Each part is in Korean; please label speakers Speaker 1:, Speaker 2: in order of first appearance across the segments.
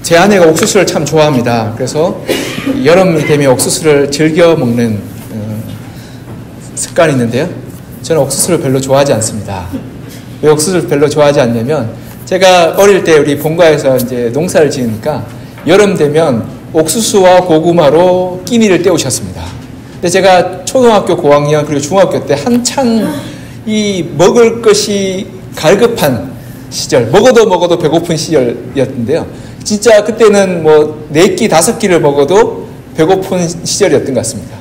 Speaker 1: 제 아내가 옥수수를 참 좋아합니다. 그래서 여름이 되면 옥수수를 즐겨 먹는 습관이 있는데요. 저는 옥수수를 별로 좋아하지 않습니다. 왜 옥수수를 별로 좋아하지 않냐면, 제가 어릴 때 우리 본가에서 이제 농사를 지으니까 여름 되면 옥수수와 고구마로 끼니를 때우셨습니다. 근데 제가 초등학교 고학년 그리고 중학교 때 한창 이 먹을 것이 갈급한 시절, 먹어도 배고픈 시절이었는데요. 진짜 그때는 뭐 4끼 5끼를 먹어도 배고픈 시절이었던 것 같습니다.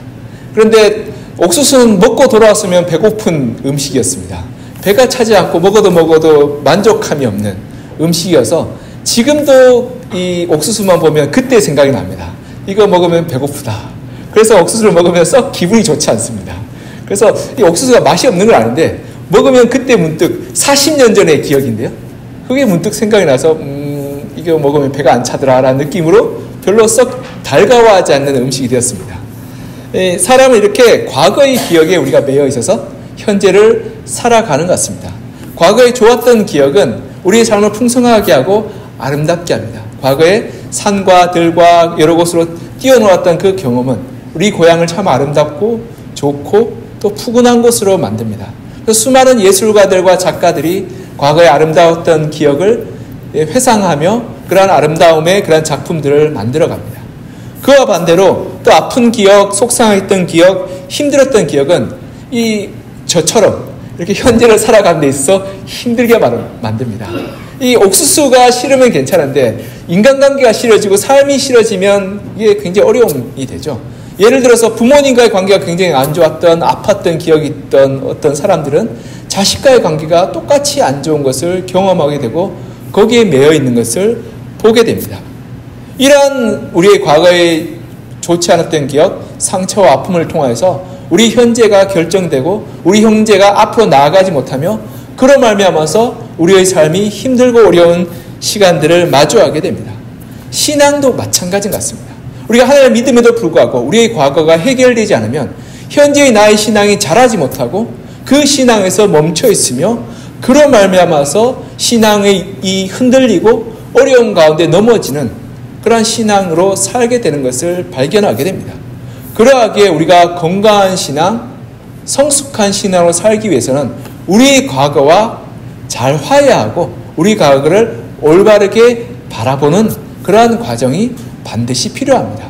Speaker 1: 그런데 옥수수는 먹고 돌아왔으면 배고픈 음식이었습니다. 배가 차지 않고 먹어도 만족함이 없는 음식이어서 지금도 이 옥수수만 보면 그때 생각이 납니다. 이거 먹으면 배고프다. 그래서 옥수수를 먹으면 썩 기분이 좋지 않습니다. 그래서 이 옥수수가 맛이 없는 걸 아는데 먹으면 그때 문득 40년 전의 기억인데요. 그게 문득 생각이 나서 이거 먹으면 배가 안 차더라 라는 느낌으로 별로 썩 달가워하지 않는 음식이 되었습니다. 사람은 이렇게 과거의 기억에 우리가 매여 있어서 현재를 살아가는 것 같습니다. 과거에 좋았던 기억은 우리의 삶을 풍성하게 하고 아름답게 합니다. 과거에 산과 들과 여러 곳으로 뛰어놀았던 그 경험은 우리 고향을 참 아름답고 좋고 또 푸근한 곳으로 만듭니다. 그래서 수많은 예술가들과 작가들이 과거에 아름다웠던 기억을 회상하며 그러한 아름다움의 그러한 작품들을 만들어갑니다. 그와 반대로 또 아픈 기억, 속상했던 기억, 힘들었던 기억은 저처럼 이렇게 현재를 살아가는 데 있어서 힘들게 만듭니다. 이 옥수수가 싫으면 괜찮은데 인간관계가 싫어지고 삶이 싫어지면 이게 굉장히 어려움이 되죠. 예를 들어서 부모님과의 관계가 굉장히 안 좋았던, 아팠던 기억이 있던 어떤 사람들은 자식과의 관계가 똑같이 안 좋은 것을 경험하게 되고 거기에 매여 있는 것을 보게 됩니다. 이러한 우리의 과거에 좋지 않았던 기억, 상처와 아픔을 통해서 우리 현재가 결정되고 우리 형제가 앞으로 나아가지 못하며 그로 말미암아서 우리의 삶이 힘들고 어려운 시간들을 마주하게 됩니다. 신앙도 마찬가지 같습니다. 우리가 하나님을 믿음에도 불구하고 우리의 과거가 해결되지 않으면 현재의 나의 신앙이 자라지 못하고 그 신앙에서 멈춰 있으며 그로 말미암아서 신앙의 이 흔들리고 어려움 가운데 넘어지는 그러한 신앙으로 살게 되는 것을 발견하게 됩니다. 그러하기에 우리가 건강한 신앙, 성숙한 신앙으로 살기 위해서는 우리의 과거와 잘 화해하고 우리 과거를 올바르게 바라보는 그러한 과정이 반드시 필요합니다.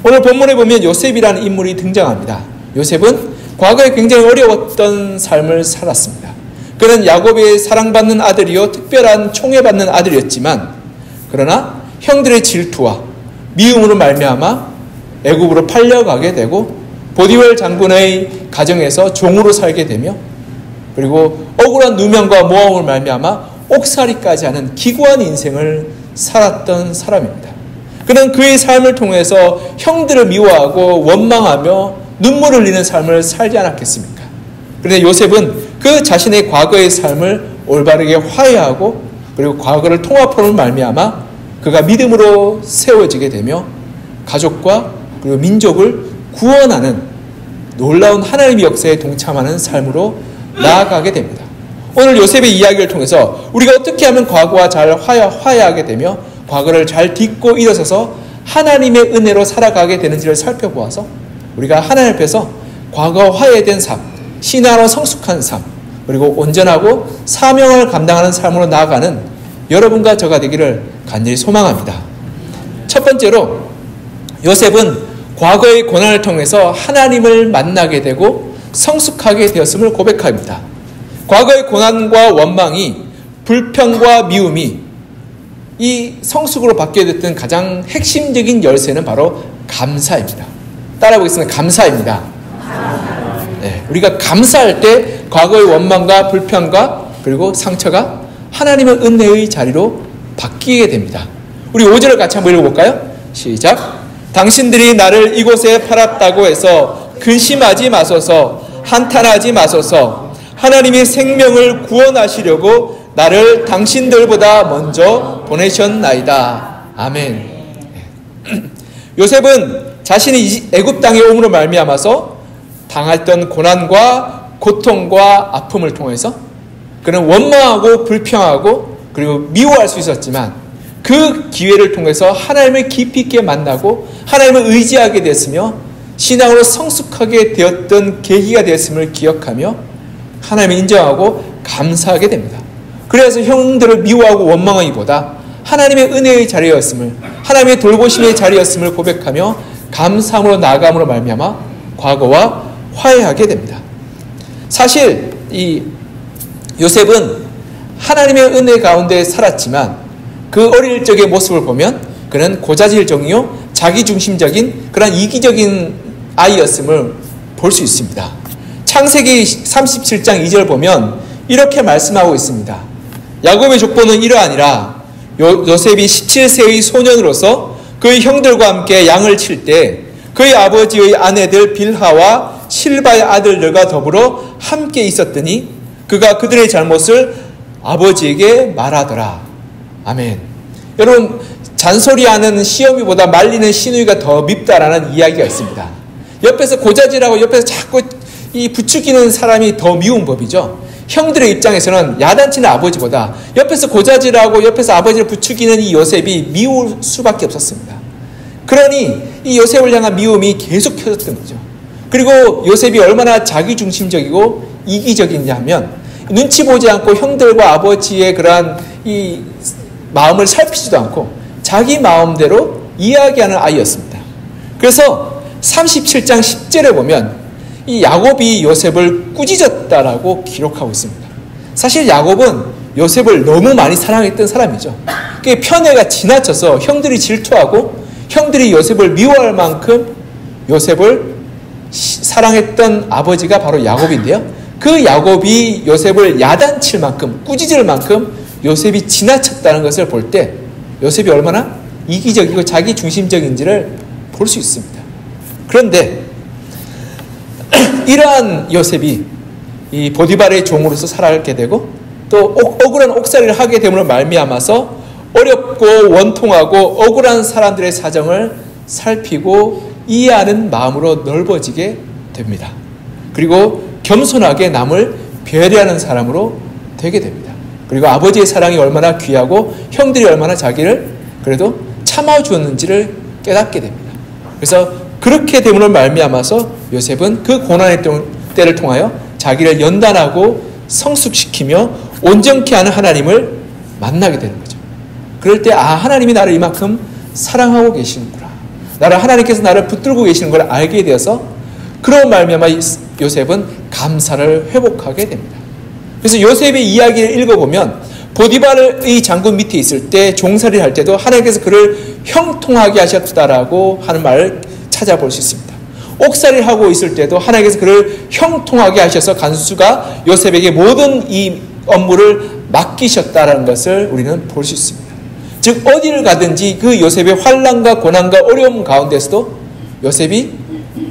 Speaker 1: 오늘 본문에 보면 요셉이라는 인물이 등장합니다. 요셉은 과거에 굉장히 어려웠던 삶을 살았습니다. 그는 야곱의 사랑받는 아들이요 특별한 총애받는 아들이었지만 그러나 형들의 질투와 미움으로 말미암아 애굽으로 팔려가게 되고 보디웰 장군의 가정에서 종으로 살게 되며 그리고 억울한 누명과 모함을 말미암아 옥살이까지 하는 기구한 인생을 살았던 사람입니다. 그는 그의 삶을 통해서 형들을 미워하고 원망하며 눈물을 흘리는 삶을 살지 않았겠습니까? 그런데 요셉은 그 자신의 과거의 삶을 올바르게 화해하고 그리고 과거를 통합함을 말미암아 그가 믿음으로 세워지게 되며 가족과 그리고 민족을 구원하는 놀라운 하나님의 역사에 동참하는 삶으로 나아가게 됩니다. 오늘 요셉의 이야기를 통해서 우리가 어떻게 하면 과거와 잘 화해하게 되며 과거를 잘 딛고 일어서서 하나님의 은혜로 살아가게 되는지를 살펴보아서 우리가 하나님 앞에서 과거와 화해된 삶, 신앙으로 성숙한 삶, 그리고 온전하고 사명을 감당하는 삶으로 나아가는 여러분과 저가 되기를 간절히 소망합니다. 첫 번째로 요셉은 과거의 고난을 통해서 하나님을 만나게 되고 성숙하게 되었음을 고백합니다. 과거의 고난과 원망이 불평과 미움이 이 성숙으로 바뀌게 됐던 가장 핵심적인 열쇠는 바로 감사입니다. 따라 보겠습니다. 감사입니다. 네, 우리가 감사할 때 과거의 원망과 불평과 그리고 상처가 하나님의 은혜의 자리로 바뀌게 됩니다. 우리 5절을 같이 한번 읽어볼까요? 시작. 당신들이 나를 이곳에 팔았다고 해서 근심하지 마소서, 한탄하지 마소서. 하나님이 생명을 구원하시려고 나를 당신들보다 먼저 보내셨나이다. 아멘. 요셉은 자신이 애굽 땅에 옴으로 말미암아서 당했던 고난과 고통과 아픔을 통해서 그는 원망하고 불평하고 그리고 미워할 수 있었지만 그 기회를 통해서 하나님을 깊이 있게 만나고 하나님을 의지하게 됐으며 신앙으로 성숙하게 되었던 계기가 되었음을 기억하며 하나님을 인정하고 감사하게 됩니다. 그래서 형들을 미워하고 원망하기보다 하나님의 은혜의 자리였음을, 하나님의 돌보심의 자리였음을 고백하며 감사함으로 나아감으로 말미암아 과거와 화해하게 됩니다. 사실 이 요셉은 하나님의 은혜 가운데 살았지만 그 어릴 적의 모습을 보면 그는 고자질적이요 자기중심적인 그런 이기적인 아이였음을 볼 수 있습니다. 창세기 37장 2절 보면 이렇게 말씀하고 있습니다. 야곱의 족보는 이러하니라. 요셉이 17세의 소년으로서 그의 형들과 함께 양을 칠 때 그의 아버지의 아내들 빌하와 실바의 아들들과 더불어 함께 있었더니 그가 그들의 잘못을 아버지에게 말하더라. 아멘. 여러분, 잔소리하는 시어미보다 말리는 시누이가 더 밉다라는 이야기가 있습니다. 옆에서 고자질하고 옆에서 자꾸 이 부추기는 사람이 더 미운 법이죠. 형들의 입장에서는 야단치는 아버지보다 옆에서 고자질하고 옆에서 아버지를 부추기는 이 요셉이 미울 수밖에 없었습니다. 그러니 이 요셉을 향한 미움이 계속 켜졌던 거죠. 그리고 요셉이 얼마나 자기중심적이고 이기적이냐 하면 눈치 보지 않고 형들과 아버지의 그러한 이 마음을 살피지도 않고 자기 마음대로 이야기하는 아이였습니다. 그래서 37장 10절에 보면 이 야곱이 요셉을 꾸짖었다라고 기록하고 있습니다. 사실 야곱은 요셉을 너무 많이 사랑했던 사람이죠. 그 편애가 지나쳐서 형들이 질투하고 형들이 요셉을 미워할 만큼 요셉을 사랑했던 아버지가 바로 야곱인데요. 그 야곱이 요셉을 야단칠 만큼 꾸짖을 만큼 요셉이 지나쳤다는 것을 볼 때 요셉이 얼마나 이기적이고 자기중심적인지를 볼 수 있습니다. 그런데 이러한 요셉이 이 보디발의 종으로서 살아가게 되고 또 억울한 옥살이를 하게 됨으로 말미암아서 어렵고 원통하고 억울한 사람들의 사정을 살피고 이해하는 마음으로 넓어지게 됩니다. 그리고 겸손하게 남을 배려하는 사람으로 되게 됩니다. 그리고 아버지의 사랑이 얼마나 귀하고 형들이 얼마나 자기를 그래도 참아주었는지를 깨닫게 됩니다. 그래서 그렇게 됨으로 말미암아서 요셉은 그 고난의 때를 통하여 자기를 연단하고 성숙시키며 온전케 하는 하나님을 만나게 되는 거죠. 그럴 때 하나님이 나를 이만큼 사랑하고 계시는구나. 하나님께서 나를 붙들고 계시는 걸 알게 되어서 그런 말미암아 요셉은 감사를 회복하게 됩니다. 그래서 요셉의 이야기를 읽어보면 보디발의 장군 밑에 있을 때 종살이를 할 때도 하나님께서 그를 형통하게 하셨다라고 하는 말을 찾아볼 수 있습니다. 옥살이를 하고 있을 때도 하나님께서 그를 형통하게 하셔서 간수가 요셉에게 모든 이 업무를 맡기셨다라는 것을 우리는 볼 수 있습니다. 즉 어디를 가든지 그 요셉의 환난과 고난과 어려움 가운데서도 요셉이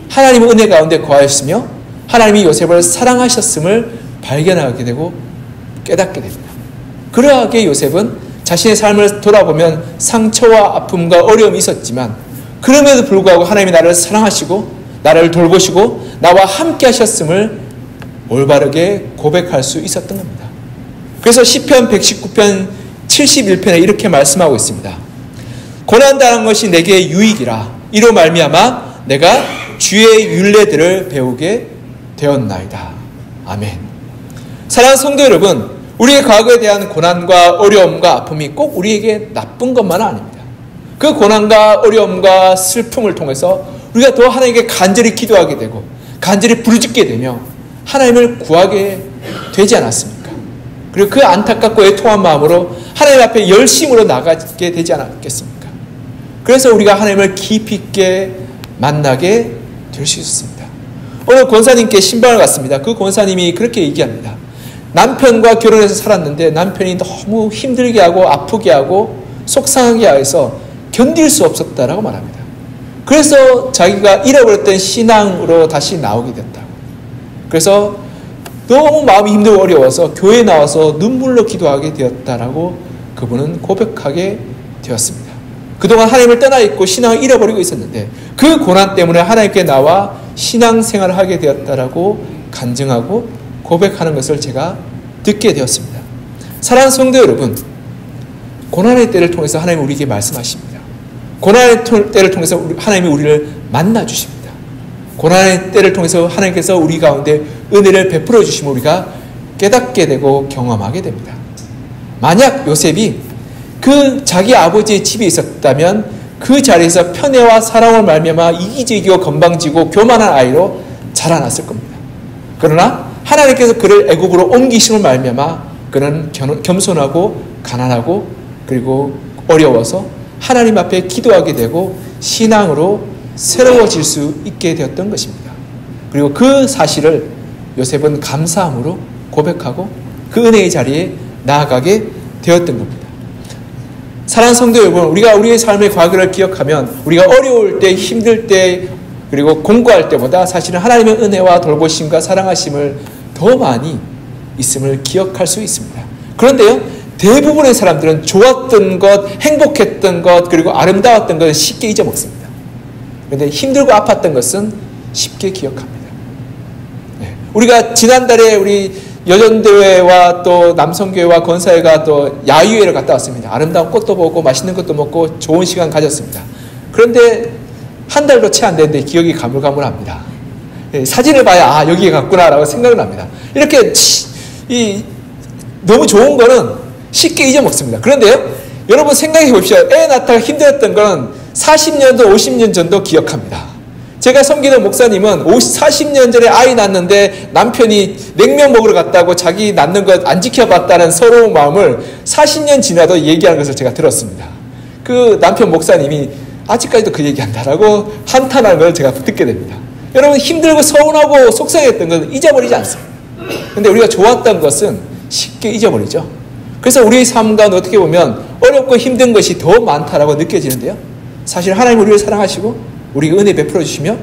Speaker 1: 하나님의 은혜 가운데 거하였으며 하나님이 요셉을 사랑하셨음을 발견하게 되고 깨닫게 됩니다. 그러하게 요셉은 자신의 삶을 돌아보면 상처와 아픔과 어려움이 있었지만 그럼에도 불구하고 하나님이 나를 사랑하시고 나를 돌보시고 나와 함께 하셨음을 올바르게 고백할 수 있었던 겁니다. 그래서 시편 119편 71편에 이렇게 말씀하고 있습니다. 고난당한 것이 내게 유익이라. 이로 말미암아 내가 주의 율례들을 배우게 되었나이다. 아멘. 사랑하는 성도 여러분, 우리의 과거에 대한 고난과 어려움과 아픔이 꼭 우리에게 나쁜 것만은 아닙니다. 그 고난과 어려움과 슬픔을 통해서 우리가 더 하나님께 간절히 기도하게 되고 간절히 부르짖게 되며 하나님을 구하게 되지 않았습니까? 그리고 그 안타깝고 애통한 마음으로 하나님 앞에 열심으로 나가게 되지 않았겠습니까? 그래서 우리가 하나님을 깊이 있게 만나게 될 수 있었습니다. 오늘 권사님께 신방을 갔습니다. 그 권사님이 그렇게 얘기합니다. 남편과 결혼해서 살았는데 남편이 너무 힘들게 하고 아프게 하고 속상하게 해서 견딜 수 없었다라고 말합니다. 그래서 자기가 잃어버렸던 신앙으로 다시 나오게 됐다고. 그래서 너무 마음이 힘들고 어려워서 교회에 나와서 눈물로 기도하게 되었다라고 그분은 고백하게 되었습니다. 그동안 하나님을 떠나 있고 신앙을 잃어버리고 있었는데 그 고난 때문에 하나님께 나와 신앙생활을 하게 되었다라고 간증하고 고백하는 것을 제가 듣게 되었습니다. 사랑하는 성도 여러분, 고난의 때를 통해서 하나님은 우리에게 말씀하십니다. 고난의 때를 통해서 하나님이 우리를 만나주십니다. 고난의 때를 통해서 하나님께서 우리 가운데 은혜를 베풀어 주시면 우리가 깨닫게 되고 경험하게 됩니다. 만약 요셉이 그 자기 아버지의 집에 있었다면 그 자리에서 편애와 사랑을 말미암아 이기적이고 건방지고 교만한 아이로 자라났을 겁니다. 그러나 하나님께서 그를 애굽으로 옮기심을 말미암아 그는 겸손하고 가난하고 그리고 어려워서 하나님 앞에 기도하게 되고 신앙으로 새로워질 수 있게 되었던 것입니다. 그리고 그 사실을 요셉은 감사함으로 고백하고 그 은혜의 자리에 나아가게 되었던 겁니다. 사랑하는 성도 여러분, 우리가 우리의 삶의 과거를 기억하면 우리가 어려울 때, 힘들 때, 그리고 공부할 때보다 사실은 하나님의 은혜와 돌보심과 사랑하심을 더 많이 있음을 기억할 수 있습니다. 그런데요, 대부분의 사람들은 좋았던 것, 행복했던 것, 그리고 아름다웠던 것을 쉽게 잊어먹습니다. 그런데 힘들고 아팠던 것은 쉽게 기억합니다. 네. 우리가 지난달에 우리 여전대회와 또 남성교회와 권사회가 또 야유회를 갔다 왔습니다. 아름다운 꽃도 보고 맛있는 것도 먹고 좋은 시간 가졌습니다. 그런데 한 달도 채 안 됐는데 기억이 가물가물합니다. 사진을 봐야 여기에 갔구나라고 생각을 합니다. 이렇게 너무 좋은 거는 쉽게 잊어먹습니다. 그런데요, 여러분 생각해 보십시오. 애 낳다가 힘들었던 거는 40년 전, 50년 전도 기억합니다. 제가 섬기는 목사님은 40년 전에 아이 낳았는데 남편이 냉면 먹으러 갔다고 자기 낳는 것 안 지켜봤다는 서러운 마음을 40년 지나도 얘기하는 것을 제가 들었습니다. 그 남편 목사님이 아직까지도 그 얘기한다라고 한탄하는 걸 제가 듣게 됩니다. 여러분 힘들고 서운하고 속상했던 건 잊어버리지 않습니다. 그런데 우리가 좋았던 것은 쉽게 잊어버리죠. 그래서 우리의 삶 가운데 어떻게 보면 어렵고 힘든 것이 더 많다라고 느껴지는데요. 사실 하나님 우리를 사랑하시고 우리가 은혜 베풀어 주시며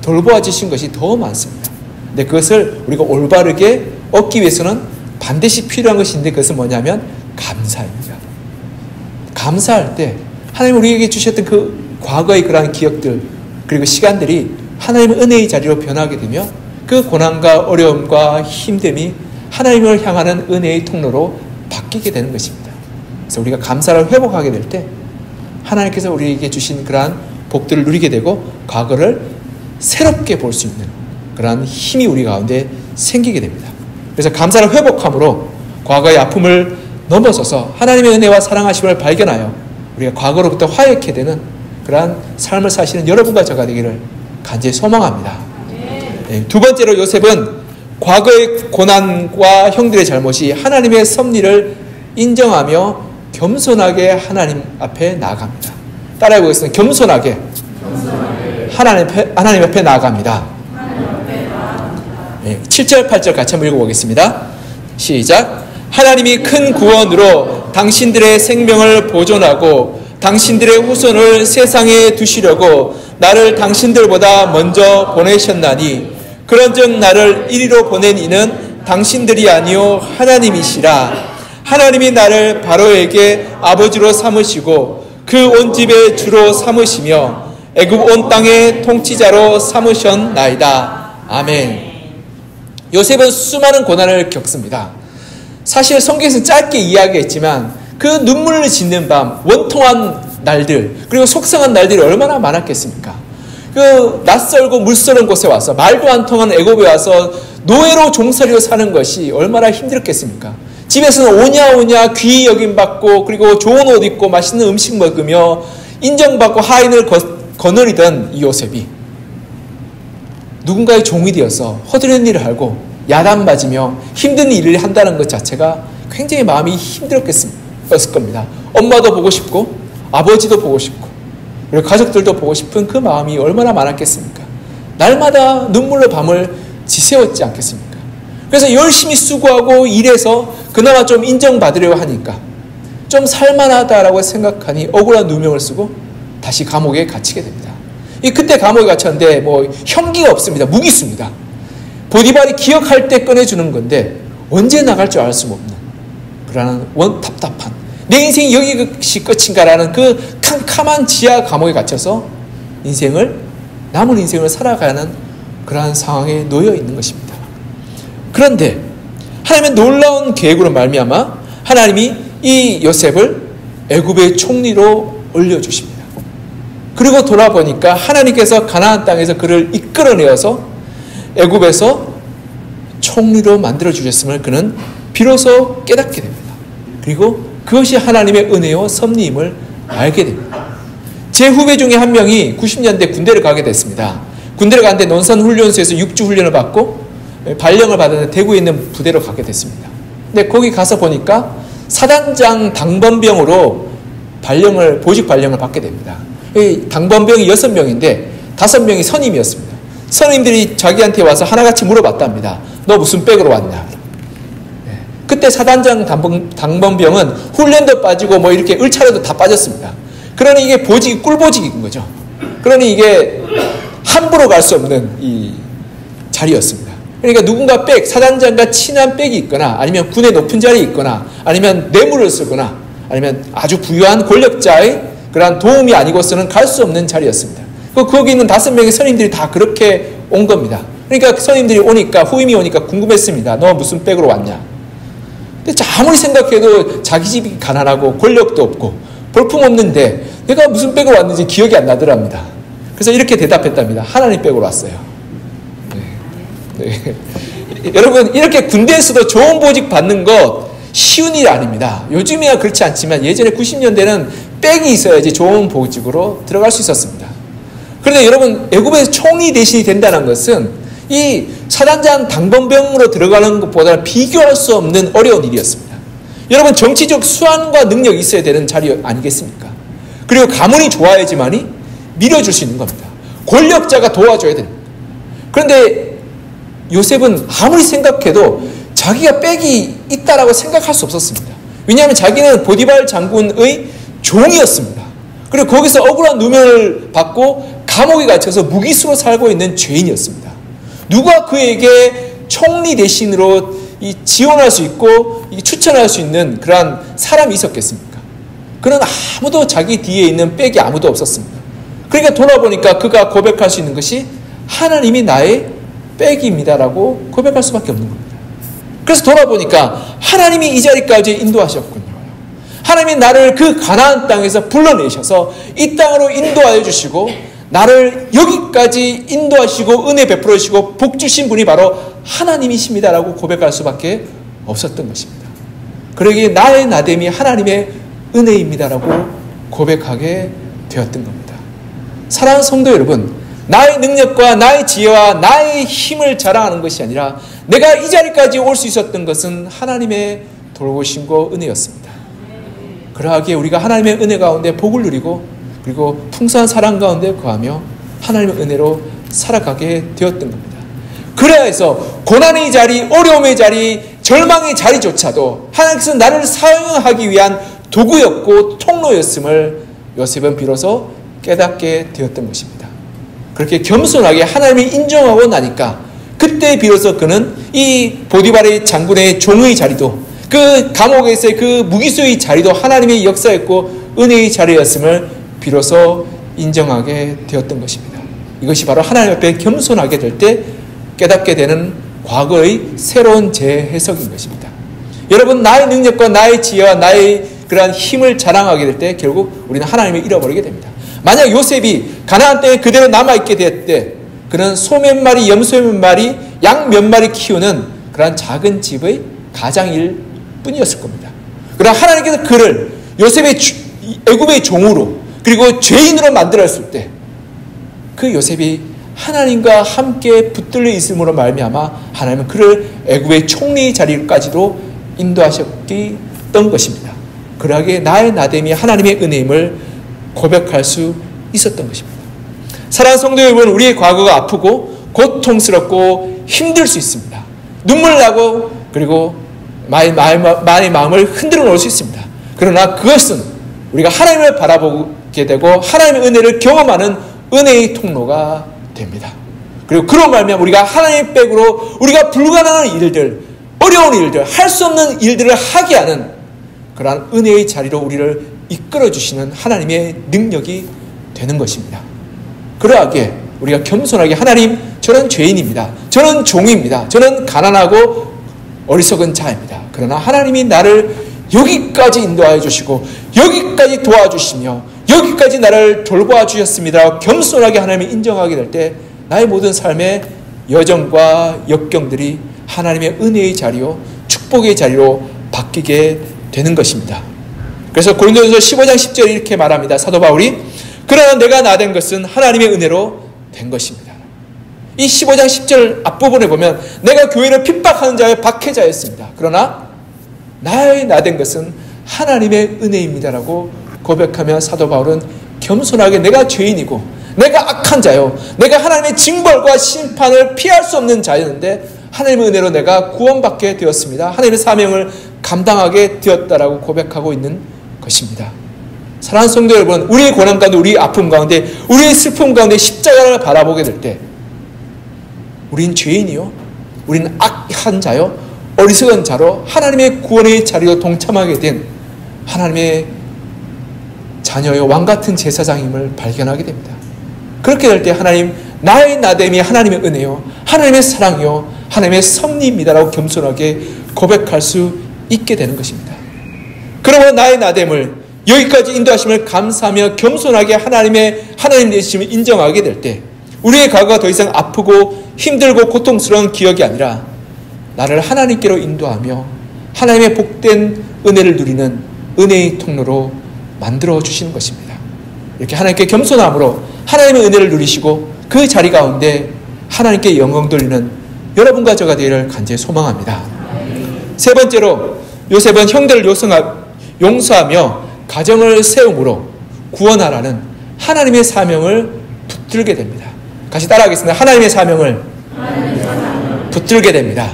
Speaker 1: 돌보아 주신 것이 더 많습니다. 근데 그것을 우리가 올바르게 얻기 위해서는 반드시 필요한 것인데 그것은 뭐냐면 감사입니다. 감사할 때 하나님 우리에게 주셨던 그 과거의 그러한 기억들 그리고 시간들이 하나님의 은혜의 자리로 변하게 되며 그 고난과 어려움과 힘듦이 하나님을 향하는 은혜의 통로로 바뀌게 되는 것입니다. 그래서 우리가 감사를 회복하게 될 때 하나님께서 우리에게 주신 그러한 복들을 누리게 되고 과거를 새롭게 볼 수 있는 그러한 힘이 우리 가운데 생기게 됩니다. 그래서 감사를 회복함으로 과거의 아픔을 넘어서서 하나님의 은혜와 사랑하심을 발견하여 우리가 과거로부터 화해케 되는 그러한 삶을 사시는 여러분과 저가 되기를 간절히 소망합니다. 네, 두 번째로 요셉은 과거의 고난과 형들의 잘못이 하나님의 섭리를 인정하며 겸손하게 하나님 앞에 나아갑니다. 따라해 보겠습니다. 겸손하게 하나님 앞에 나아갑니다. 네, 7절 8절 같이 한번 읽어보겠습니다. 시작. 하나님이 큰 구원으로 당신들의 생명을 보존하고 당신들의 후손을 세상에 두시려고 나를 당신들보다 먼저 보내셨나니 그런즉 나를 이리로 보낸 이는 당신들이 아니요 하나님이시라. 하나님이 나를 바로에게 아버지로 삼으시고 그 온 집의 주로 삼으시며 애굽 온 땅의 통치자로 삼으셨나이다. 아멘. 요셉은 수많은 고난을 겪습니다. 사실 성경에서는 짧게 이야기했지만 그 눈물을 짓는 밤, 원통한 날들, 그리고 속상한 날들이 얼마나 많았겠습니까? 그 낯설고 물서른 곳에 와서 말도 안 통하는 애굽에 와서 노예로 종살이로 사는 것이 얼마나 힘들었겠습니까? 집에서는 오냐오냐 귀히 여김받고 그리고 좋은 옷 입고 맛있는 음식 먹으며 인정받고 하인을 거느리던 이 요셉이 누군가의 종이 되어서 허드렛 일을 하고 야단 맞으며 힘든 일을 한다는 것 자체가 굉장히 마음이 힘들었을 겁니다. 엄마도 보고 싶고 아버지도 보고 싶고 그리고 가족들도 보고 싶은 그 마음이 얼마나 많았겠습니까? 날마다 눈물로 밤을 지새웠지 않겠습니까? 그래서 열심히 수고하고 일해서 그나마 좀 인정받으려고 하니까 좀 살만하다라고 생각하니 억울한 누명을 쓰고 다시 감옥에 갇히게 됩니다. 그때 감옥에 갇혔는데 뭐 형기가 없습니다. 무기수입니다. 보디발이 기억할 때 꺼내주는 건데 언제 나갈 줄 알 수 없는 그러한 답답한 내 인생이 여기서 끝인가라는 그 캄캄한 지하 감옥에 갇혀서 남은 인생을 살아가는 그러한 상황에 놓여 있는 것입니다. 그런데 하나님의 놀라운 계획으로 말미암아 하나님이 이 요셉을 애굽의 총리로 올려주십니다. 그리고 돌아보니까 하나님께서 가나안 땅에서 그를 이끌어내어서 애굽에서 총리로 만들어주셨음을 그는 비로소 깨닫게 됩니다. 그리고 그것이 하나님의 은혜와 섭리임을 알게 됩니다. 제 후배 중에 한 명이 90년대 군대를 가게 됐습니다. 군대를 가는데 논산훈련소에서 6주 훈련을 받고 발령을 받았는데 대구에 있는 부대로 가게 됐습니다. 근데 거기 가서 보니까 사단장 당번병으로 보직 발령을 받게 됩니다. 당번병이 6명인데 5명이 선임이었습니다. 선임들이 자기한테 와서 하나같이 물어봤답니다. 너 무슨 백으로 왔냐? 그때 사단장 당번병은 훈련도 빠지고 뭐 이렇게 을차례도 다 빠졌습니다. 그러니 이게 보직이 꿀보직인 거죠. 그러니 이게 함부로 갈 수 없는 이 자리였습니다. 그러니까 누군가 사단장과 친한 백이 있거나 아니면 군의 높은 자리에 있거나 아니면 뇌물을 쓰거나 아니면 아주 부유한 권력자의 그러한 도움이 아니고서는 갈 수 없는 자리였습니다. 거기 있는 5명의 선임들이 다 그렇게 온 겁니다. 그러니까 선임들이 오니까 후임이 오니까 궁금했습니다. 너 무슨 백으로 왔냐? 근데 아무리 생각해도 자기 집이 가난하고 권력도 없고 볼품없는데 내가 무슨 백으로 왔는지 기억이 안 나더랍니다. 그래서 이렇게 대답했답니다. 하나님 백으로 왔어요. 네. 여러분 이렇게 군대에서도 좋은 보직 받는 것 쉬운 일 아닙니다. 요즘이야 그렇지 않지만 예전에 90년대는 백이 있어야지 좋은 보직으로 들어갈 수 있었습니다. 그런데 여러분 애굽의 총리 대신이 된다는 것은 이 사단장 당번병으로 들어가는 것보다는 비교할 수 없는 어려운 일이었습니다. 여러분 정치적 수완과 능력이 있어야 되는 자리 아니겠습니까? 그리고 가문이 좋아야지만이 밀어줄 수 있는 겁니다. 권력자가 도와줘야 됩니다. 그런데 요셉은 아무리 생각해도 자기가 백이 있다라고 생각할 수 없었습니다. 왜냐하면 자기는 보디발 장군의 종이었습니다. 그리고 거기서 억울한 누명을 받고 감옥에 갇혀서 무기수로 살고 있는 죄인이었습니다. 누가 그에게 총리 대신으로 지원할 수 있고 추천할 수 있는 그러한 사람이 있었겠습니까? 그는 아무도 자기 뒤에 있는 백이 아무도 없었습니다. 그러니까 돌아보니까 그가 고백할 수 있는 것이 하나님이 나의 백입니다라고 고백할 수밖에 없는 겁니다. 그래서 돌아보니까 하나님이 이 자리까지 인도하셨군요. 하나님이 나를 그 가나안 땅에서 불러내셔서 이 땅으로 인도하여 주시고 나를 여기까지 인도하시고 은혜 베풀어 주시고 복 주신 분이 바로 하나님이십니다라고 고백할 수밖에 없었던 것입니다. 그러기에 나의 나됨이 하나님의 은혜입니다라고 고백하게 되었던 겁니다. 사랑하는 성도 여러분, 나의 능력과 나의 지혜와 나의 힘을 자랑하는 것이 아니라 내가 이 자리까지 올 수 있었던 것은 하나님의 돌보심과 은혜였습니다. 그러하기에 우리가 하나님의 은혜 가운데 복을 누리고 그리고 풍성한 사랑 가운데 거하며 하나님의 은혜로 살아가게 되었던 겁니다. 그래야 해서 고난의 자리, 어려움의 자리, 절망의 자리조차도 하나님께서 나를 사용하기 위한 도구였고 통로였음을 요셉은 비로소 깨닫게 되었던 것입니다. 그렇게 겸손하게 하나님을 인정하고 나니까 그때 비로소 그는 이 보디발의 장군의 종의 자리도 그 감옥에서의 그 무기수의 자리도 하나님의 역사였고 은혜의 자리였음을 비로소 인정하게 되었던 것입니다. 이것이 바로 하나님 앞에 겸손하게 될 때 깨닫게 되는 과거의 새로운 재해석인 것입니다. 여러분 나의 능력과 나의 지혜와 나의 그러한 힘을 자랑하게 될 때 결국 우리는 하나님을 잃어버리게 됩니다. 만약 요셉이 가나안 땅에 그대로 남아있게 될 때 그는 소 몇 마리, 염소 몇 마리, 양 몇 마리 키우는 그러한 작은 집의 가장일 뿐이었을 겁니다. 그러나 하나님께서 그를 요셉의 애굽의 종으로 그리고 죄인으로 만들었을 때 그 요셉이 하나님과 함께 붙들려 있음으로 말미암아 하나님은 그를 애굽의 총리 자리까지도 인도하셨던 것입니다. 그러하기에 나의 나됨이 하나님의 은혜임을 고백할 수 있었던 것입니다. 사랑하는 성도 여러분, 우리의 과거가 아프고 고통스럽고 힘들 수 있습니다. 눈물 나고 그리고 많이 마음을 흔들어 놓을 수 있습니다. 그러나 그것은 우리가 하나님을 바라보게 되고 하나님의 은혜를 경험하는 은혜의 통로가 됩니다. 그리고 그로 말미암아 우리가 하나님의 백으로 우리가 불가능한 일들, 어려운 일들, 할 수 없는 일들을 하게 하는 그러한 은혜의 자리로 우리를 이끌어 주시는 하나님의 능력이 되는 것입니다. 그러하기에 우리가 겸손하게 하나님, 저는 죄인입니다. 저는 종입니다. 저는 가난하고 어리석은 자입니다. 그러나 하나님이 나를 여기까지 인도하여 주시고 여기까지 도와주시며 여기까지 나를 돌보아 주셨습니다. 겸손하게 하나님을 인정하게 될 때 나의 모든 삶의 여정과 역경들이 하나님의 은혜의 자리요 축복의 자리로 바뀌게 되는 것입니다. 그래서 고린도전서 15장 10절에 이렇게 말합니다. 사도 바울이 그러나 내가 나된 것은 하나님의 은혜로 된 것입니다. 이 15장 10절 앞부분에 보면 내가 교회를 핍박하는 자의 박해자였습니다. 그러나 나의 나된 것은 하나님의 은혜입니다라고 고백하며 사도 바울은 겸손하게 내가 죄인이고 내가 악한 자요 내가 하나님의 징벌과 심판을 피할 수 없는 자였는데 하나님의 은혜로 내가 구원받게 되었습니다. 하나님의 사명을 감당하게 되었다라고 고백하고 있는 것입니다. 사랑하는 성도 여러분, 우리의 고난 가운데, 우리의 아픔 가운데, 우리의 슬픔 가운데 십자가를 바라보게 될 때 우린 죄인이요, 우리는 악한 자요, 어리석은 자로 하나님의 구원의 자리로 동참하게 된 하나님의 자녀요 왕같은 제사장임을 발견하게 됩니다. 그렇게 될 때 하나님, 나의 나됨이 하나님의 은혜요, 하나님의 사랑이요, 하나님의 섭리입니다라고 겸손하게 고백할 수 있게 되는 것입니다. 그러므로 나의 나됨을, 여기까지 인도하심을 감사하며 겸손하게 하나님 되심을 인정하게 될 때 우리의 과거가 더 이상 아프고 힘들고 고통스러운 기억이 아니라 나를 하나님께로 인도하며 하나님의 복된 은혜를 누리는 은혜의 통로로 만들어 주시는 것입니다. 이렇게 하나님께 겸손함으로 하나님의 은혜를 누리시고 그 자리 가운데 하나님께 영광 돌리는 여러분과 저가 되기를 간절히 소망합니다. 세 번째로 요셉은 형들을 용서하며 가정을 세움으로 구원하라는 하나님의 사명을 붙들게 됩니다. 같이 따라하겠습니다. 하나님의 사명을 붙들게 됩니다.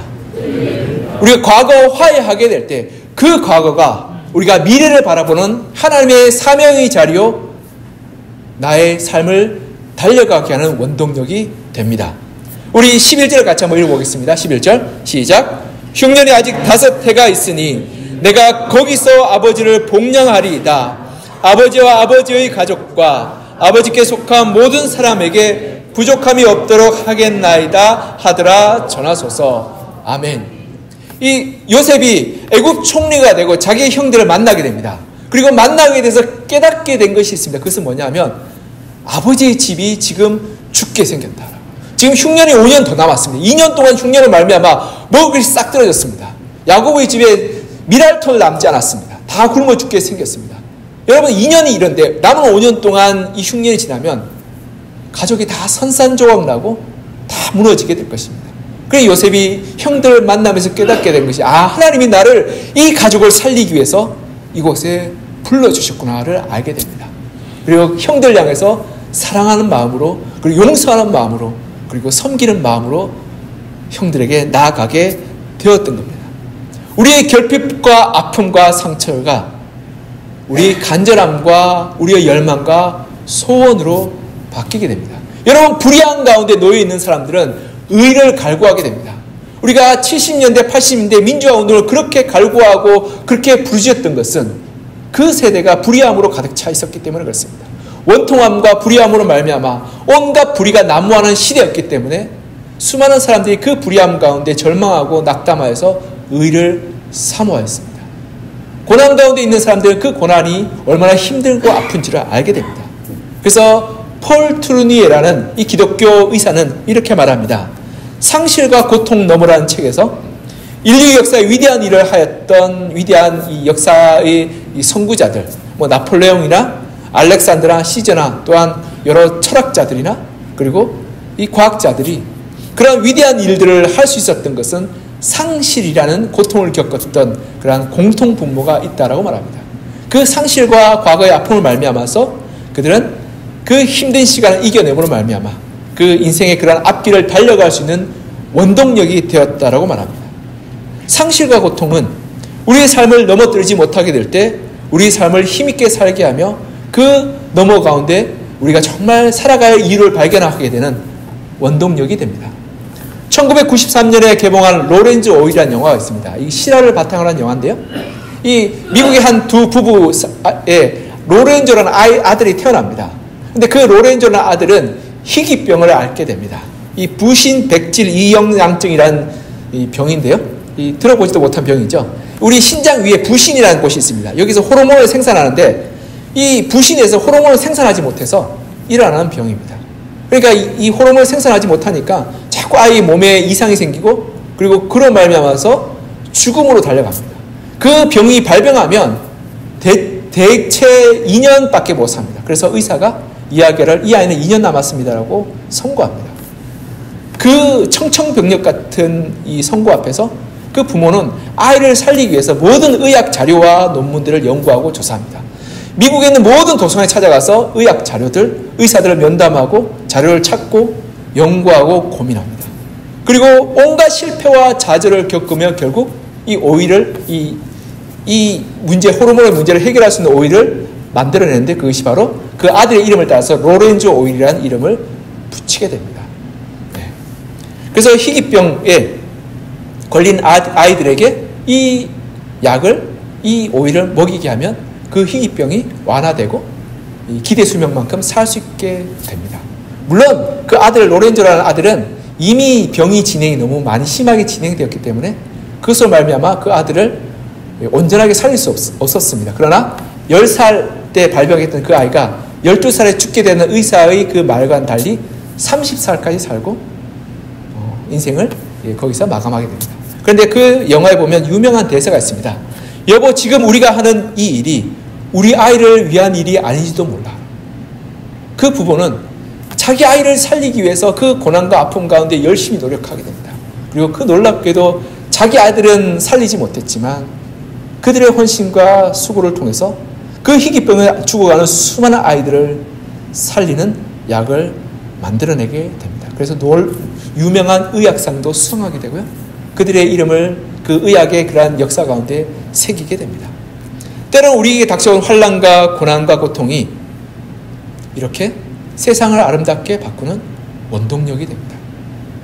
Speaker 1: 우리가 과거 화해하게 될 때 그 과거가 우리가 미래를 바라보는 하나님의 사명의 자리요 나의 삶을 달려가게 하는 원동력이 됩니다. 우리 11절 같이 한번 읽어보겠습니다. 11절 시작. 흉년이 아직 5해가 있으니 내가 거기서 아버지를 복령하리이다. 아버지와 아버지의 가족과 아버지께 속한 모든 사람에게 부족함이 없도록 하겠나이다 하더라 전하소서. 아멘. 이 요셉이 애굽 총리가 되고 자기의 형들을 만나게 됩니다. 그리고 만나게 돼서 깨닫게 된 것이 있습니다. 그것은 뭐냐면 아버지의 집이 지금 죽게 생겼다. 지금 흉년이 5년 더 남았습니다. 2년 동안 흉년을 말미암아 먹을 것이 싹 떨어졌습니다. 야곱의 집에 미랄털 남지 않았습니다. 다 굶어 죽게 생겼습니다. 여러분 2년이 이런데 남은 5년 동안 이 흉년이 지나면 가족이 다 산산조각 나고 다 무너지게 될 것입니다. 그래서 요셉이 형들을 만나면서 깨닫게 된 것이 하나님이 나를 이 가족을 살리기 위해서 이곳에 불러주셨구나를 알게 됩니다. 그리고 형들 향해서 사랑하는 마음으로 그리고 용서하는 마음으로 그리고 섬기는 마음으로 형들에게 나아가게 되었던 겁니다. 우리의 결핍과 아픔과 상처가 우리의 간절함과 우리의 열망과 소원으로 바뀌게 됩니다. 여러분 불의한 가운데 놓여 있는 사람들은 의를 갈구하게 됩니다. 우리가 70년대 80년대 민주화 운동을 그렇게 갈구하고 그렇게 부르짖었던 것은 그 세대가 불의함으로 가득 차 있었기 때문에 그렇습니다. 원통함과 불의함으로 말미암아 온갖 불의가 난무하는 시대였기 때문에 수많은 사람들이 그 불의함 가운데 절망하고 낙담하여서 의를 사모하였습니다. 고난 가운데 있는 사람들은 그 고난이 얼마나 힘들고 아픈지를 알게 됩니다. 그래서 폴 트루니에라는 이 기독교 의사는 이렇게 말합니다. 상실과 고통 너머라는 책에서 인류 역사의 위대한 일을 하였던 위대한 이 역사의 이 선구자들, 나폴레옹이나 알렉산드라 시저나 또한 여러 철학자들이나 그리고 이 과학자들이 그런 위대한 일들을 할 수 있었던 것은 상실이라는 고통을 겪었던 그러한 공통 분모가 있다라고 말합니다. 그 상실과 과거의 아픔을 말미암아서 그들은 그 힘든 시간을 이겨내므로 말미암아 그 인생의 그러한 앞길을 달려갈 수 있는 원동력이 되었다라고 말합니다. 상실과 고통은 우리의 삶을 넘어뜨리지 못하게 될 때 우리의 삶을 힘있게 살게 하며 그 너머 가운데 우리가 정말 살아갈 이유를 발견하게 되는 원동력이 됩니다. 1993년에 개봉한 로렌즈 오일이라는 영화가 있습니다. 이 실화를 바탕으로 한 영화인데요. 이 미국의 한 두 부부에 로렌조라는 아들이 태어납니다. 근데 그 로렌조라는 아들은 희귀병을 앓게 됩니다. 이 부신 백질 이영양증이라는 이 병인데요. 이 들어보지도 못한 병이죠. 우리 신장 위에 부신이라는 곳이 있습니다. 여기서 호르몬을 생산하는데 이 부신에서 호르몬을 생산하지 못해서 일어나는 병입니다. 그러니까 이 호르몬을 생산하지 못하니까 자꾸 아이 몸에 이상이 생기고 그리고 그로 말미암아서 죽음으로 달려갑니다. 그 병이 발병하면 대체 2년밖에 못 삽니다. 그래서 의사가 이야기를 이 아이는 2년 남았습니다라고 선고합니다. 그 청천벽력 같은 이 선고 앞에서 그 부모는 아이를 살리기 위해서 모든 의학 자료와 논문들을 연구하고 조사합니다. 미국에 있는 모든 도서관에 찾아가서 의학 자료들, 의사들을 면담하고 자료를 찾고 연구하고 고민합니다. 그리고 온갖 실패와 좌절을 겪으며 결국 이 오일을 이 문제, 호르몬의 문제를 해결할 수 있는 오일을 만들어내는데 그것이 바로 그 아들의 이름을 따라서 로렌조 오일이라는 이름을 붙이게 됩니다. 네. 그래서 희귀병에 걸린 아이들에게 이 약을, 이 오일을 먹이게 하면 그 희귀병이 완화되고 기대 수명만큼 살 수 있게 됩니다. 물론 그 아들 로렌조라는 아들은 이미 병이 진행이 너무 많이 심하게 진행되었기 때문에 그것으로 말미암아 그 아들을 온전하게 살릴 수 없었습니다. 그러나 10살 때 발병했던 그 아이가 12살에 죽게 되는 의사의 그 말과는 달리 30살까지 살고 인생을 거기서 마감하게 됩니다. 그런데 그 영화에 보면 유명한 대사가 있습니다. 여보, 지금 우리가 하는 이 일이 우리 아이를 위한 일이 아닌지도 몰라. 그 부부는 자기 아이를 살리기 위해서 그 고난과 아픔 가운데 열심히 노력하게 됩니다. 그리고 그 놀랍게도 자기 아들은 살리지 못했지만 그들의 헌신과 수고를 통해서 그 희귀병에 죽어가는 수많은 아이들을 살리는 약을 만들어내게 됩니다. 그래서 유명한 의학상도 수상하게 되고요. 그들의 이름을 그 의학의 그러한 역사 가운데 새기게 됩니다. 때로는 우리에게 닥쳐온 환난과 고난과 고통이 이렇게 세상을 아름답게 바꾸는 원동력이 됩니다.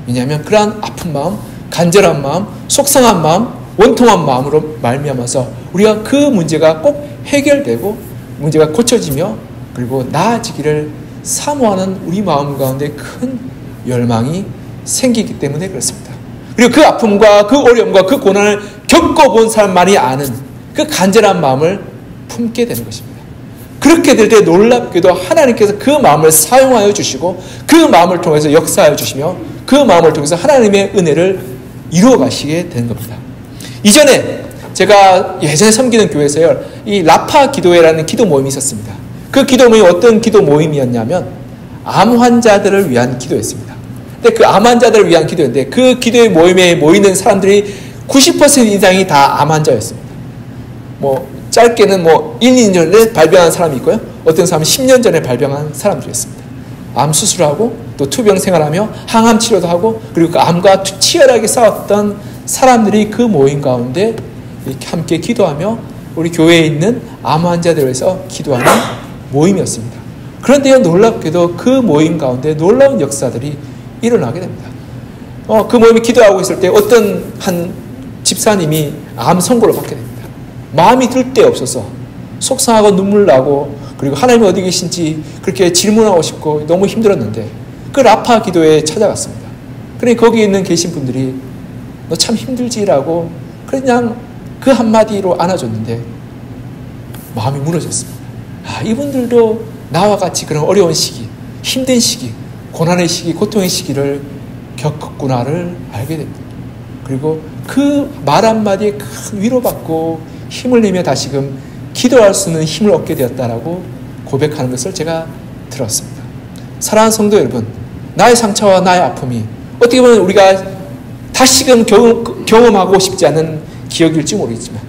Speaker 1: 왜냐하면 그러한 아픈 마음, 간절한 마음, 속상한 마음, 원통한 마음으로 말미암아서 우리가 그 문제가 꼭 해결되고 문제가 고쳐지며 그리고 나아지기를 사모하는 우리 마음 가운데 큰 열망이 생기기 때문에 그렇습니다. 그리고 그 아픔과 그 어려움과 그 고난을 겪어본 사람만이 아는 그 간절한 마음을 품게 되는 것입니다. 그렇게 될 때 놀랍게도 하나님께서 그 마음을 사용하여 주시고 그 마음을 통해서 역사하여 주시며 그 마음을 통해서 하나님의 은혜를 이루어 가시게 되는 겁니다. 이전에 제가 예전에 섬기는 교회에서요, 이 라파 기도회라는 기도 모임이 있었습니다. 그 기도 모임이 어떤 기도 모임이었냐면 암 환자들을 위한 기도였습니다. 근데 그 암 환자들을 위한 기도인데 그 기도회 모임에 모이는 사람들이 90% 이상이 다 암 환자였습니다. 짧게는 1, 2년 전에 발병한 사람이 있고요. 어떤 사람은 10년 전에 발병한 사람들이었습니다. 암 수술하고 또 투병 생활하며 항암 치료도 하고 그리고 그 암과 치열하게 싸웠던 사람들이 그 모임 가운데 이렇게 함께 기도하며 우리 교회에 있는 암 환자들을 위해서 기도하는 모임이었습니다. 그런데요, 놀랍게도 그 모임 가운데 놀라운 역사들이 일어나게 됩니다. 그 모임이 기도하고 있을 때 어떤 한 집사님이 암 선고를 받게 됩니다. 마음이 들 데 없어서 속상하고 눈물 나고 그리고 하나님이 어디 계신지 그렇게 질문하고 싶고 너무 힘들었는데 그 라파 기도회에 찾아갔습니다. 그러니 거기 있는 계신 분들이 너 참 힘들지라고 그냥 그 한마디로 안아줬는데 마음이 무너졌습니다. 이분들도 나와 같이 그런 어려운 시기, 힘든 시기, 고난의 시기, 고통의 시기를 겪었구나를 알게 됩니다. 그리고 그 말 한마디에 큰 위로받고 힘을 내며 다시금 기도할 수 있는 힘을 얻게 되었다라고 고백하는 것을 제가 들었습니다. 사랑하는 성도 여러분, 나의 상처와 나의 아픔이 어떻게 보면 우리가 다시금 경험하고 싶지 않은 기억일지 모르겠지만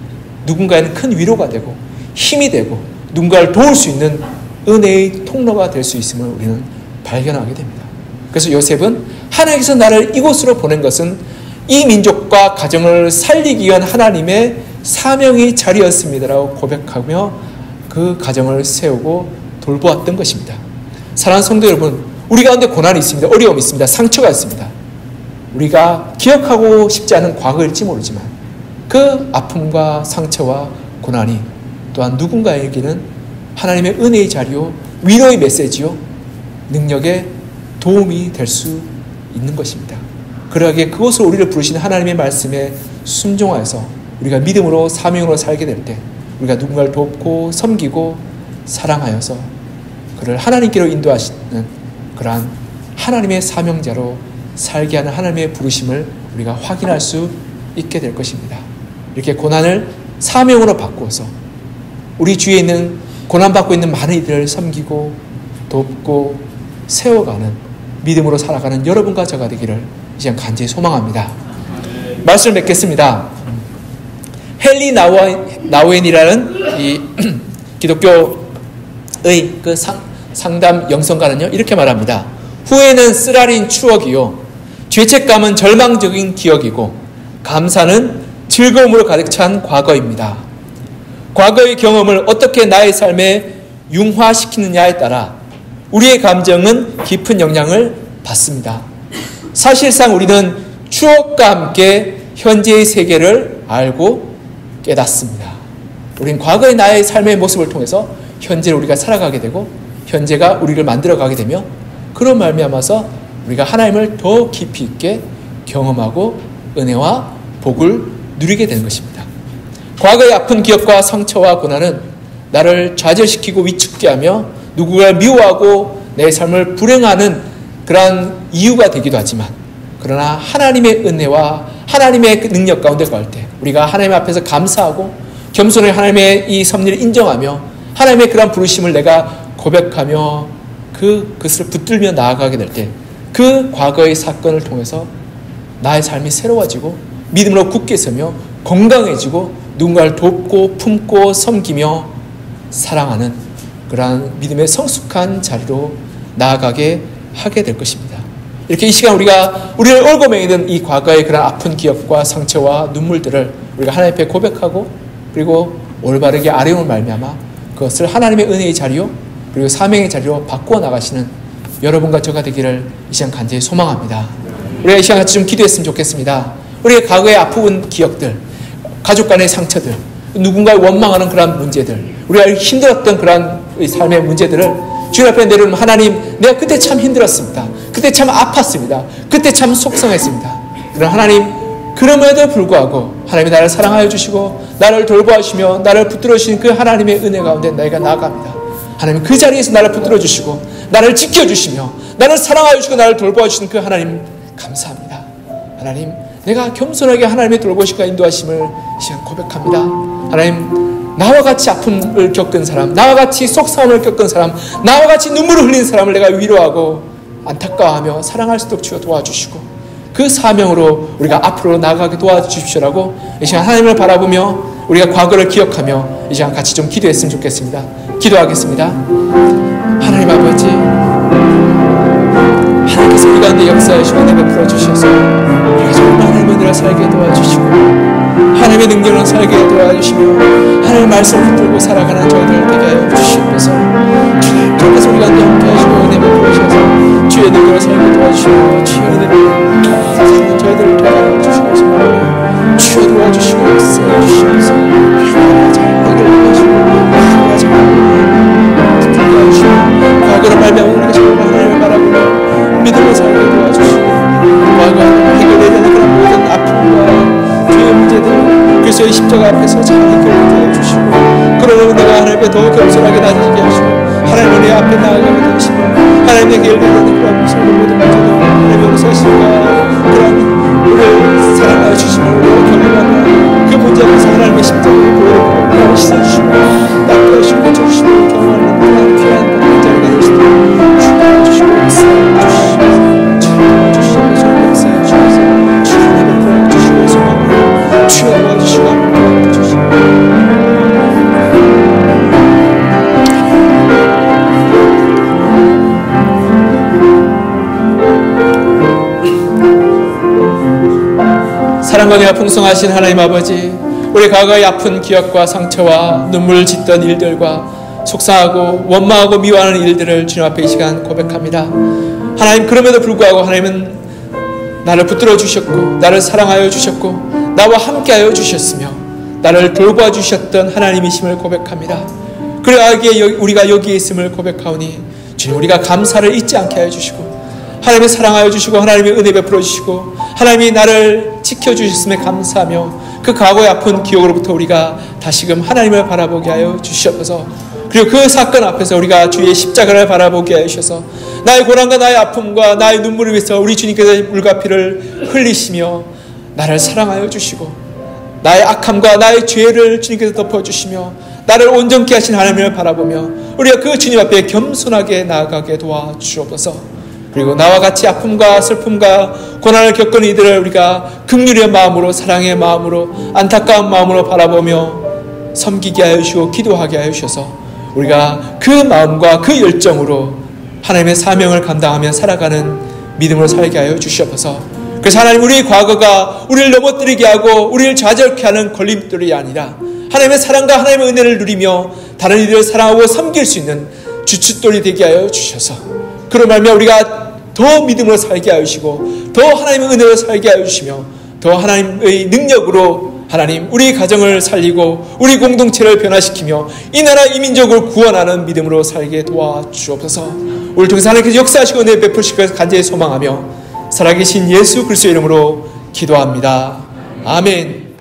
Speaker 1: 누군가에는 큰 위로가 되고 힘이 되고 누군가를 도울 수 있는 은혜의 통로가 될 수 있음을 우리는 발견하게 됩니다. 그래서 요셉은 하나님께서 나를 이곳으로 보낸 것은 이 민족과 가정을 살리기 위한 하나님의 사명의 자리였습니다라고 고백하며 그 가정을 세우고 돌보았던 것입니다. 사랑하는 성도 여러분, 우리 가운데 고난이 있습니다. 어려움이 있습니다. 상처가 있습니다. 우리가 기억하고 싶지 않은 과거일지 모르지만 그 아픔과 상처와 고난이 또한 누군가에게는 하나님의 은혜의 자리요, 위로의 메시지요, 능력의 도움이 될 수 있는 것입니다. 그러기에 그것을 우리를 부르신 하나님의 말씀에 순종하여서 우리가 믿음으로 사명으로 살게 될 때 우리가 누군가를 돕고 섬기고 사랑하여서 그를 하나님께로 인도하시는 그러한 하나님의 사명자로 살게 하는 하나님의 부르심을 우리가 확인할 수 있게 될 것입니다. 이렇게 고난을 사명으로 바꾸어서 우리 주위에 있는 고난받고 있는 많은 이들을 섬기고 돕고 세워가는 믿음으로 살아가는 여러분과 저가 되기를 이제 간절히 소망합니다. 말씀을 맺겠습니다. 헨리 나우엔이라는 이 기독교의 그 상담 영성가는요 이렇게 말합니다. 후회는 쓰라린 추억이요, 죄책감은 절망적인 기억이고, 감사는 즐거움으로 가득 찬 과거입니다. 과거의 경험을 어떻게 나의 삶에 융화시키느냐에 따라 우리의 감정은 깊은 영향을 받습니다. 사실상 우리는 추억과 함께 현재의 세계를 알고 깨닫습니다. 우린 과거의 나의 삶의 모습을 통해서 현재를 우리가 살아가게 되고 현재가 우리를 만들어가게 되며 그런 말미암아서 우리가 하나님을 더 깊이 있게 경험하고 은혜와 복을 누리게 되는 것입니다. 과거의 아픈 기억과 상처와 고난은 나를 좌절시키고 위축게 하며 누구를 미워하고 내 삶을 불행하는 그러한 이유가 되기도 하지만, 그러나 하나님의 은혜와 하나님의 그 능력 가운데 갈 때 우리가 하나님 앞에서 감사하고 겸손히 하나님의 이 섭리를 인정하며 하나님의 그런 부르심을 내가 고백하며 그것을 붙들며 나아가게 될 때 그 과거의 사건을 통해서 나의 삶이 새로워지고 믿음으로 굳게 서며 건강해지고 누군가를 돕고 품고 섬기며 사랑하는 그러한 믿음의 성숙한 자리로 나아가게 하게 될 것입니다. 이렇게 이 시간 우리를 얽어매이는 이 과거의 그런 아픈 기억과 상처와 눈물들을 우리가 하나님 앞에 고백하고 그리고 올바르게 아뢰음을 말미암아 그것을 하나님의 은혜의 자리요 그리고 사명의 자리로 바꾸어 나가시는 여러분과 저가 되기를 이 시간 간절히 소망합니다. 우리가 이 시간 같이 좀 기도했으면 좋겠습니다. 우리의 과거의 아픈 기억들, 가족 간의 상처들, 누군가를 원망하는 그런 문제들, 우리가 힘들었던 그런 삶의 문제들을 주님 앞에 내려놓으면 하나님, 내가 그때 참 힘들었습니다. 그때 참 아팠습니다. 그때 참 속상했습니다. 그러나 하나님, 그럼에도 불구하고 하나님이 나를 사랑하여 주시고 나를 돌보아주시며 나를 붙들어 주신 그 하나님의 은혜 가운데 내가 나아갑니다. 하나님 그 자리에서 나를 붙들어 주시고 나를 지켜주시며 나를 사랑하여 주시고 나를 돌보아 주시는 그 하나님 감사합니다. 하나님, 내가 겸손하게 하나님의 돌보심과 인도하심을 이 시간 고백합니다. 하나님, 나와 같이 아픔을 겪은 사람, 나와 같이 속상함을 겪은 사람, 나와 같이 눈물을 흘린 사람을 내가 위로하고 안타까워하며 사랑할 수 있도록 주여 도와주시고 그 사명으로 우리가 앞으로 나아가게 도와주십시오라고 이 시간 하나님을 바라보며 우리가 과거를 기억하며 이 시간 같이 좀 기도했으면 좋겠습니다. 기도하겠습니다. 하나님 아버지, 하나님께서 우리 가운데 역사하시고 은혜 베풀어 주셔서 우리가 정말 하나님의 은혜를 살게 도와주시고 하나님의 능력을 살게 도와주시며 하나님의 말씀을 붙들고 살아가는 저희들 되게 하여 주시옵소서. 주님께서 우리 가운데 함께 하시고 은혜 베풀어 주셔서 주의 능력을 살게 도와주시고 주의 은혜를 사는 저희들을 도와주시옵소서. 주여 도와주시고 역사해 주시옵소서. 하나님의 잘 해결하시고 하나님의 잘 붙들게 하시고 과거를 말미암아 우리가 정말 하나님을 바라보며 믿음을 살게 도와주시고 과거에 해결해야 되는 그런 모든 아픔과 죄의 문제들 그리스도의 십자가 앞에서 잘 해결해 주시고 그러나 내가 하나님 앞에 더 겸손하게 나아지게 하시고 하나님 은혜 앞에 나아가게 되시고 하나님에게 열리는 그런 모든 문제들 하나님의 서신과 그런 우리를 사랑하여 주시고 우리를 경험하며 그 문제 앞에서 하나님의 십자가를 보여주고 씻어주시고 닦아주시고 고쳐주시고 경험하는 그런 귀한 문제가 되시도록 주시고 역사해 주시옵소서. 주님의 복을 주시고 소망을 주여 도와주시고 도와주시고 사랑과 은혜가 풍성하신 하나님 아버지, 우리 과거의 아픈 기억과 상처와 눈물을 짓던 일들과 속상하고 원망하고 미워하는 일들을 주님 앞에 이 시간 고백합니다. 하나님, 그럼에도 불구하고 하나님은 나를 붙들어 주셨고 나를 사랑하여 주셨고 나와 함께하여 주셨으며 나를 돌보아 주셨던 하나님이심을 고백합니다. 그러하기에 우리가 여기에 있음을 고백하오니 주님, 우리가 감사를 잊지 않게 하여 주시고 하나님의 사랑하여 주시고 하나님의 은혜 베풀어 주시고 하나님이 나를 지켜주셨음에 감사하며 그 과거의 아픈 기억으로부터 우리가 다시금 하나님을 바라보게 하여 주시옵소서. 그리고 그 사건 앞에서 우리가 주의 십자가를 바라보게 하여 주셔서 나의 고난과 나의 아픔과 나의 눈물을 위해서 우리 주님께서 물과 피를 흘리시며 나를 사랑하여 주시고 나의 악함과 나의 죄를 주님께서 덮어주시며 나를 온전케 하신 하나님을 바라보며 우리가 그 주님 앞에 겸손하게 나아가게 도와주옵소서. 그리고 나와 같이 아픔과 슬픔과 고난을 겪은 이들을 우리가 긍휼의 마음으로, 사랑의 마음으로, 안타까운 마음으로 바라보며 섬기게 하여 주시고 기도하게 하여 주셔서 우리가 그 마음과 그 열정으로 하나님의 사명을 감당하며 살아가는 믿음으로 살게 하여 주시옵소서. 그래서 하나님, 우리의 과거가 우리를 넘어뜨리게 하고 우리를 좌절케 하는 걸림돌이 아니라 하나님의 사랑과 하나님의 은혜를 누리며 다른 이들을 사랑하고 섬길 수 있는 주춧돌이 되게 하여 주셔서 그로 말미암아 우리가 더 믿음으로 살게 하여 주시고 더 하나님의 은혜로 살게 하여 주시며 더 하나님의 능력으로 하나님 우리 가정을 살리고 우리 공동체를 변화시키며 이 나라 이 민족을 구원하는 믿음으로 살게 도와주옵소서. 오늘 통해서 하나님께서 역사하시고 은혜 베푸실 것을 간절히 소망하며 살아계신 예수 그리스도의 이름으로 기도합니다. 아멘.